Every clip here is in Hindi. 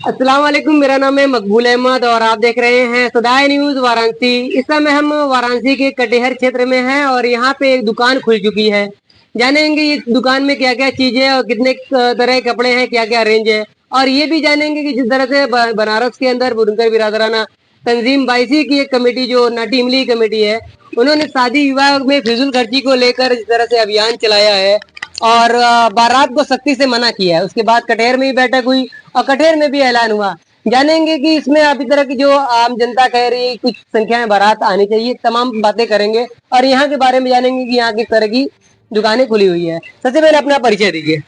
अस्सलाम वालेकुम। मेरा नाम है मकबूल अहमद और आप देख रहे हैं सदाए न्यूज वाराणसी। इस समय हम वाराणसी के कटिहार क्षेत्र में हैं और यहाँ पे एक दुकान खुल चुकी है। जानेंगे इस दुकान में क्या क्या चीजें और कितने तरह के कपड़े हैं, क्या क्या रेंज है, और ये भी जानेंगे कि जिस तरह से बनारस के अंदर बुनकर बिरादराना तंजीम बाईसी की एक कमेटी जो नाटी इमली कमेटी है, उन्होंने शादी विवाह में फिजूल खर्ची को लेकर जिस तरह से अभियान चलाया है और बारात को सख्ती से मना किया है। उसके बाद कटिहार में भी बैठक हुई और कटिहार में भी ऐलान हुआ। जानेंगे कि इसमें अभी तरह की जो आम जनता कह रही है कुछ संख्या में बारात आनी चाहिए, तमाम बातें करेंगे और यहाँ के बारे में जानेंगे कि यहाँ किस तरह की दुकानें खुली हुई है। सबसे पहले अपना परिचय दीजिए।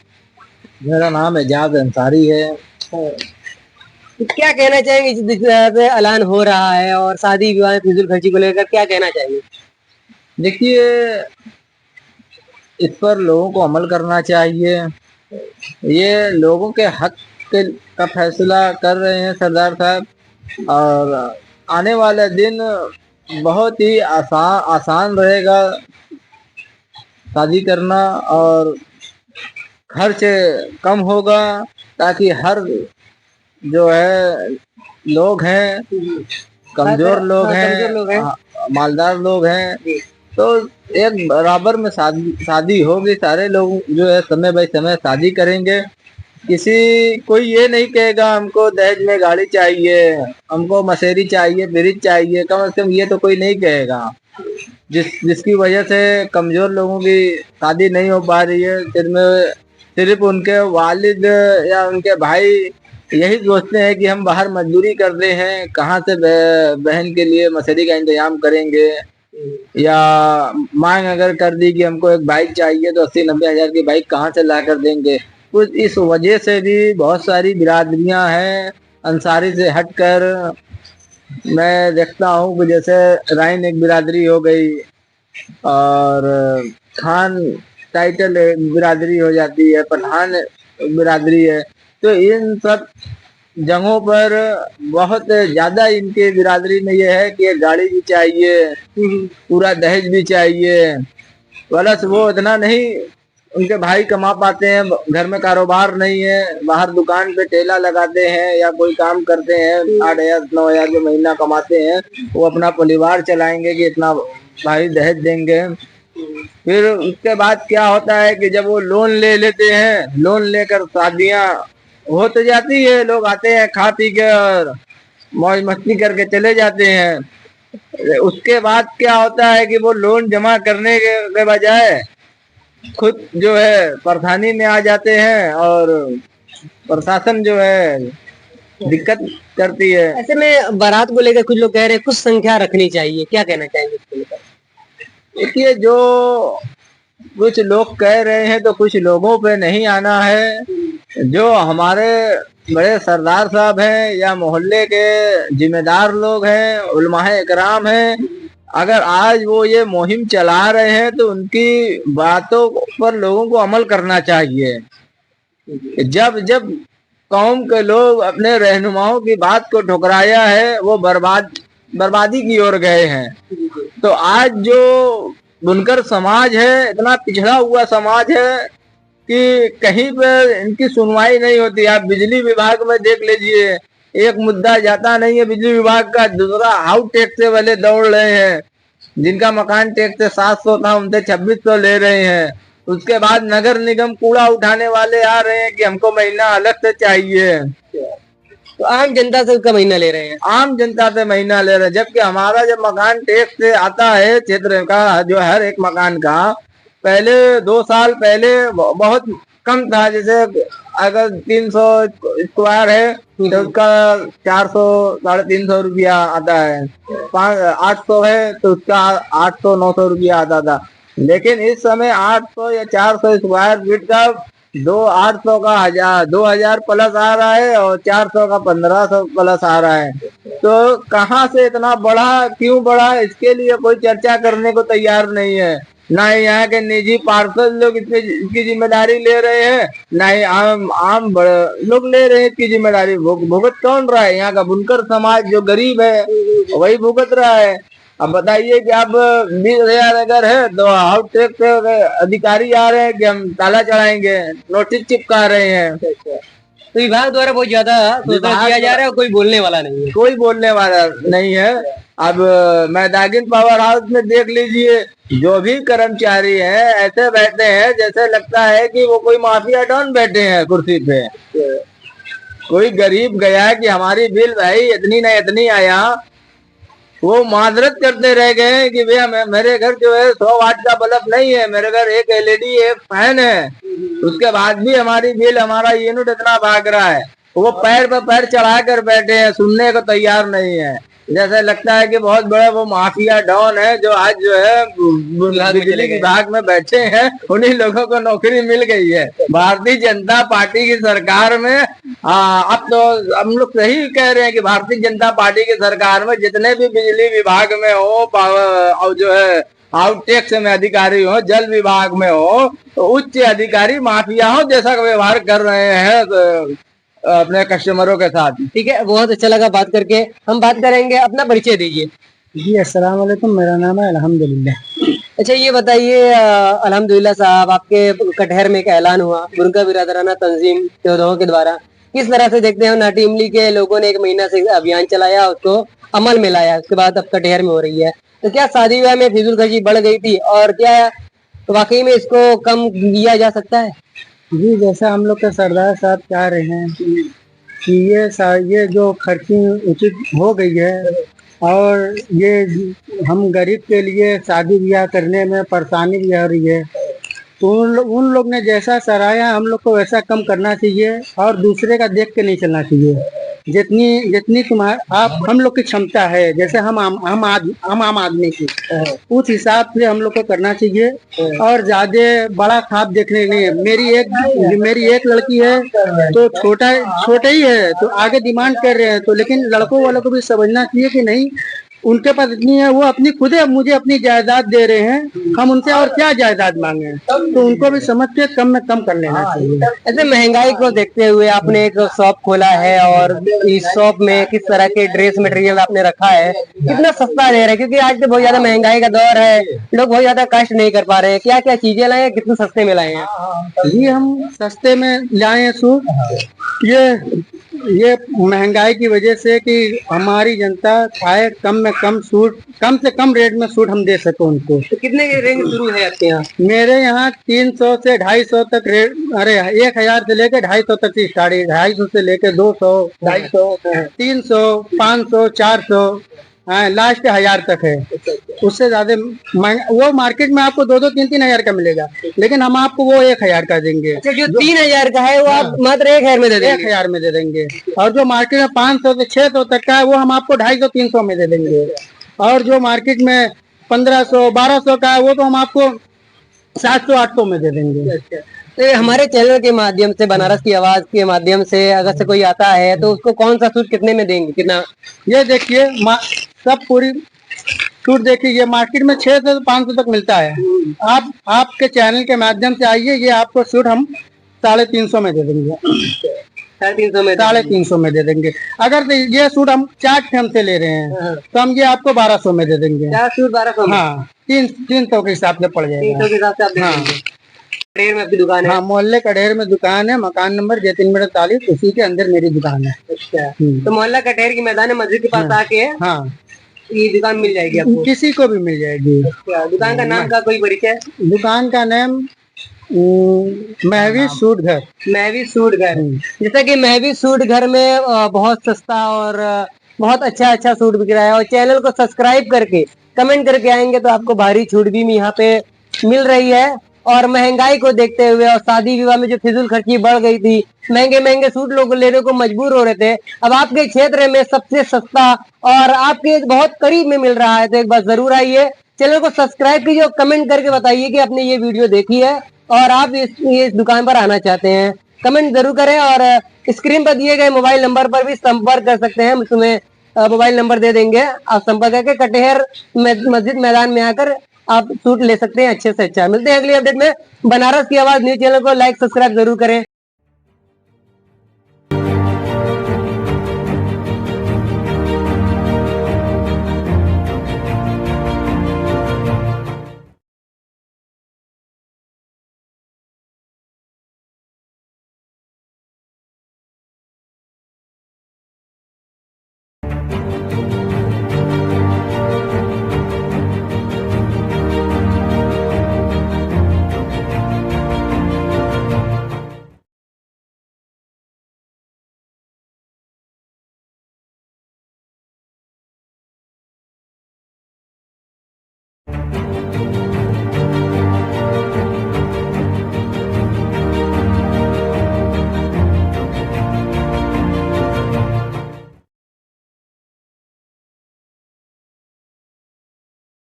मेरा नाम एजाज अंसारी है। तो क्या कहना चाहेंगे जिस तरह से ऐलान हो रहा है और शादी विवाह फिजूल खर्ची को लेकर क्या कहना चाहिए? देखिए, इस पर लोगों को अमल करना चाहिए। ये लोगों के हक का फैसला कर रहे हैं सरदार साहब, और आने वाले दिन बहुत ही आसान रहेगा शादी करना और खर्च कम होगा, ताकि हर जो है लोग हैं, कमजोर लोग हैं, मालदार लोग हैं, तो एक बराबर में शादी होगी। सारे लोग जो है समय बाय समय शादी करेंगे। कोई ये नहीं कहेगा हमको दहेज में गाड़ी चाहिए, हमको मसेरी चाहिए, फ्रिज चाहिए, कम से कम ये तो कोई नहीं कहेगा। जिसकी वजह से कमजोर लोगों की शादी नहीं हो पा रही है। सिर्फ उनके वालिद या उनके भाई यही सोचते हैं कि हम बाहर मजदूरी करते हैं, कहाँ से बहन के लिए मसेरी का इंतजाम करेंगे, या मांग अगर कर दी कि हमको एक बाइक चाहिए तो 80-90 हजार की बाइक कहाँ से ला कर देंगे। कुछ इस वजह से भी बहुत सारी बिरादरियां हैं अंसारी से हटकर। मैं देखता हूँ कि जैसे राइन एक बिरादरी हो गई और खान टाइटल बिरादरी हो जाती है, पठान बिरादरी है। तो इन सब जगहों पर बहुत ज्यादा इनके बिरादरी में ये है कि गाड़ी भी चाहिए, पूरा दहेज भी चाहिए। प्लस वो इतना नहीं उनके भाई कमा पाते हैं, घर में कारोबार नहीं है, बाहर दुकान पे ठेला लगाते हैं या कोई काम करते हैं, 8,000-9,000 जो महीना कमाते हैं, वो अपना परिवार चलाएंगे कि इतना भाई दहेज देंगे। फिर उसके बाद क्या होता है कि जब वो लोन ले लेते हैं, लोन लेकर शादियां हो तो जाती है, लोग आते हैं खा पी के और मौज मस्ती करके चले जाते हैं। उसके बाद क्या होता है कि वो लोन जमा करने के बजाय खुद जो है परेशानी में आ जाते हैं और प्रशासन जो है दिक्कत करती है। ऐसे में बारात को लेकर कुछ लोग कह रहे हैं कुछ संख्या रखनी चाहिए, क्या कहना चाहेंगे इसको लेकर? देखिए, जो कुछ लोग कह रहे हैं तो कुछ लोगों पे नहीं आना है। जो हमारे बड़े सरदार साहब हैं या मोहल्ले के जिम्मेदार लोग हैं, उलमाए इकराम हैं, अगर आज वो ये मुहिम चला रहे हैं तो उनकी बातों पर लोगों को अमल करना चाहिए। जब जब कौम के लोग अपने रहनुमाओं की बात को ठुकराया है, वो बर्बादी की ओर गए हैं। तो आज जो बुनकर समाज है, इतना पिछड़ा हुआ समाज है कि कहीं पर इनकी सुनवाई नहीं होती। आप बिजली विभाग में देख लीजिए, एक मुद्दा जाता नहीं है बिजली विभाग का। दूसरा हाउस टैक्स से वाले दौड़ रहे हैं, जिनका मकान टैक्स से 700 था उनसे 2600 ले रहे हैं। उसके बाद नगर निगम कूड़ा उठाने वाले आ रहे हैं कि हमको महीना अलग से चाहिए। तो आम जनता से उसका महीना ले रहे हैं, आम जनता से महीना ले रहे हैं, जबकि हमारा जब मकान टैक्स से आता है क्षेत्र का, जो हर एक मकान का, पहले 2 साल पहले बहुत कम था। जैसे अगर 300 स्क्वायर है तो उसका 400-350 रुपया आता है, 800 है तो उसका 800-900 रुपया आता था। लेकिन इस समय 800 या 400 स्क्वायर फीट का 800 का 2,000 प्लस आ रहा है और 400 का 1,500 प्लस आ रहा है। तो कहाँ से इतना बढ़ा, क्यों बढ़ा, इसके लिए कोई चर्चा करने को तैयार नहीं है। ना ही यहाँ के निजी पार्षद लोग इसकी जिम्मेदारी ले रहे हैं, ना ही आम बड़े लोग ले रहे हैं इसकी जिम्मेदारी। भुगत कौन रहा है? यहाँ का बुनकर समाज जो गरीब है वही भुगत रहा है। अब बताइए कि अब 20,000 अगर है तो हाउस टैक्स अधिकारी आ रहे हैं कि हम ताला चढ़ाएंगे, नोटिस चिपका रहे हैं। तो विभाग द्वारा बहुत ज्यादा शोषण किया जा रहा है और कोई बोलने वाला नहीं है। कोई बोलने वाला नहीं है। अब मैदागिन पावर हाउस में देख लीजिए, जो भी कर्मचारी हैं ऐसे बैठे हैं जैसे लगता है कि वो कोई माफिया डॉन बैठे हैं कुर्सी पे। कोई गरीब गया कि हमारी बिल भाई इतनी न इतनी आया, वो माजरत करते रह गए कि भैया मेरे घर जो है 100 वाट का बल्ब नहीं है, मेरे घर एक एलईडी है, फैन है, उसके बाद भी हमारी बिल, हमारा यूनिट इतना भाग रहा है। वो पैर पर पैर चढ़ा कर बैठे हैं, सुनने को तैयार नहीं है। जैसे लगता है कि बहुत बड़ा वो माफिया डॉन है जो आज जो है बिजली विभाग में बैठे हैं, उन्हीं लोगों को नौकरी मिल गई है। भारतीय जनता पार्टी की सरकार में अब तो हम लोग सही कह रहे हैं कि भारतीय जनता पार्टी की सरकार में जितने भी बिजली विभाग में हो और जो है आउटटेक्स में अधिकारी हो, जल विभाग में हो, तो उच्च अधिकारी माफिया हो जैसा व्यवहार कर रहे हैं अपने कस्टमरों के साथ। ठीक है, बहुत अच्छा लगा बात करके। हम बात करेंगे, अपना परिचय दीजिए। जी अस्सलाम वालेकुम, मेरा नाम है अल्हम्दुलिल्लाह। अच्छा, ये बताइए अल्हम्दुलिल्लाह साहब, आपके कटहर में एक ऐलान हुआ बुर्का बिरादराना तंजीम योद्धाओं के द्वारा, किस तरह से देखते हैं? नाटी इमली के लोगों ने 1 महीना से अभियान चलाया, उसको अमल में लाया, उसके बाद अब कटहर में हो रही है। तो क्या शादी विवाह में फिजूल खर्ची बढ़ गई थी और क्या वाकई में इसको कम किया जा सकता है? जी, जैसा हम लोग के सरदार साहब चाह रहे हैं कि ये जो खर्ची उचित हो गई है और ये हम गरीब के लिए शादी ब्याह करने में परेशानी भी आ रही है, तो उन लोग ने जैसा सराहा हम लोग को वैसा कम करना चाहिए और दूसरे का देख के नहीं चलना चाहिए। जितनी आप हम लोग की क्षमता है, जैसे हम आम आदमी की, उस हिसाब से हम लोग को करना चाहिए और ज्यादा बड़ा ख्वाब देखने नहीं है। मेरी एक लड़की है तो छोटा ही है तो आगे डिमांड कर रहे हैं, तो लेकिन लड़कों वालों को भी समझना चाहिए कि नहीं, उनके पास इतनी है, वो अपनी खुद है मुझे अपनी जायदाद दे रहे हैं, हम उनसे और क्या जायदाद मांगे, तो उनको भी समझ के कम में कम कर लेना चाहिए। ऐसे महंगाई को देखते हुए आपने एक शॉप खोला है और इस शॉप में किस तरह के ड्रेस मटेरियल आपने रखा है, कितना सस्ता दे रहे हैं? क्योंकि आज तो बहुत ज्यादा महंगाई का दौर है, लोग बहुत ज्यादा कष्ट नहीं कर पा रहे हैं। क्या क्या चीजें लाए हैं, कितने सस्ते में लाए हैं? जी, हम सस्ते में लाए हैं सूट। ये महंगाई की वजह से कि हमारी जनता खाए कम में कम सूट, कम से कम रेट में सूट हम दे सके उनको। तो कितने की रेंज शुरू है आपके यहाँ? मेरे यहाँ 300 से 250 तक रेट, अरे 1000 से लेके 250 तक की स्टार्ट है। 250 से लेके 200, 250, 300, 500, 400, हाँ लास्ट 1000 तक है। उससे ज्यादा वो मार्केट में आपको 2-2, 3-3 हजार का मिलेगा, लेकिन हम आपको वो 1000 का देंगे। अच्छा, जो 3000 का है वो आप मात्र 1000 में दे देंगे? 1000 में दे देंगे। और जो मार्केट में 500 से 600 तक का है वो हम आपको 250-300 में दे देंगे। और जो मार्केट में 1500, 1200 का है वो तो हम आपको 700-800 में दे देंगे। तो हमारे चैनल के माध्यम से, बनारस की आवाज के माध्यम से अगर से कोई आता है तो उसको कौन सा सूट कितने में देंगे? कितना? ये देखिए सब पूरी सूट देखिए, ये मार्केट में 600 से 500 तक मिलता है। आप आपके चैनल के माध्यम से आइए, ये आपको सूट हम 350 में दे देंगे। 350 में? 350 में दे देंगे। अगर ये सूट हम 4 ठेम से ले रहे हैं तो हम ये आपको 1200 में दे देंगे। 4 सूट 1200? हाँ, 300 के हिसाब से पड़ जाएगा। 300 के हिसाब से आप? हाँ। कटहर में आपकी दुकान है? हाँ, मोहल्ले कटहर में दुकान है, मकान नंबर जैतिन 40, उसी के अंदर मेरी दुकान है। अच्छा, तो मोहल्ला कटहर की मैदान मस्जिद के पास आके हाँ ये दुकान मिल जाएगी आपको? किसी को भी मिल जाएगी। अच्छा, दुकान का नाम का कोई परिचय? दुकान का नाम महवी सूट घर। महवी सूट घर। जैसा कि महवी सूट घर में बहुत सस्ता और बहुत अच्छा सूट बिक रहा है, और चैनल को सब्सक्राइब करके कमेंट करके आएंगे तो आपको भारी छूट भी यहाँ पे मिल रही है। और महंगाई को देखते हुए और शादी विवाह में जो फिजूल खर्ची बढ़ गई थी, महंगे सूट लोग लेने को मजबूर हो रहे थे, अब आपके क्षेत्र में सबसे सस्ता और आपके बहुत करीब में मिल रहा है। तो एक बार जरूर आइए, चैनल को सब्सक्राइब कीजिए और कमेंट करके बताइए कि आपने ये वीडियो देखी है और आप इस दुकान पर आना चाहते हैं। कमेंट जरूर करें और स्क्रीन पर दिए गए मोबाइल नंबर पर भी संपर्क कर सकते हैं, हम तुम्हें मोबाइल नंबर दे देंगे। आप संपर्क करके कटहर मस्जिद मैदान में आकर आप सूट ले सकते हैं अच्छे से अच्छा। मिलते हैं अगली अपडेट में। बनारस की आवाज न्यूज चैनल को लाइक सब्सक्राइब जरूर करें। है।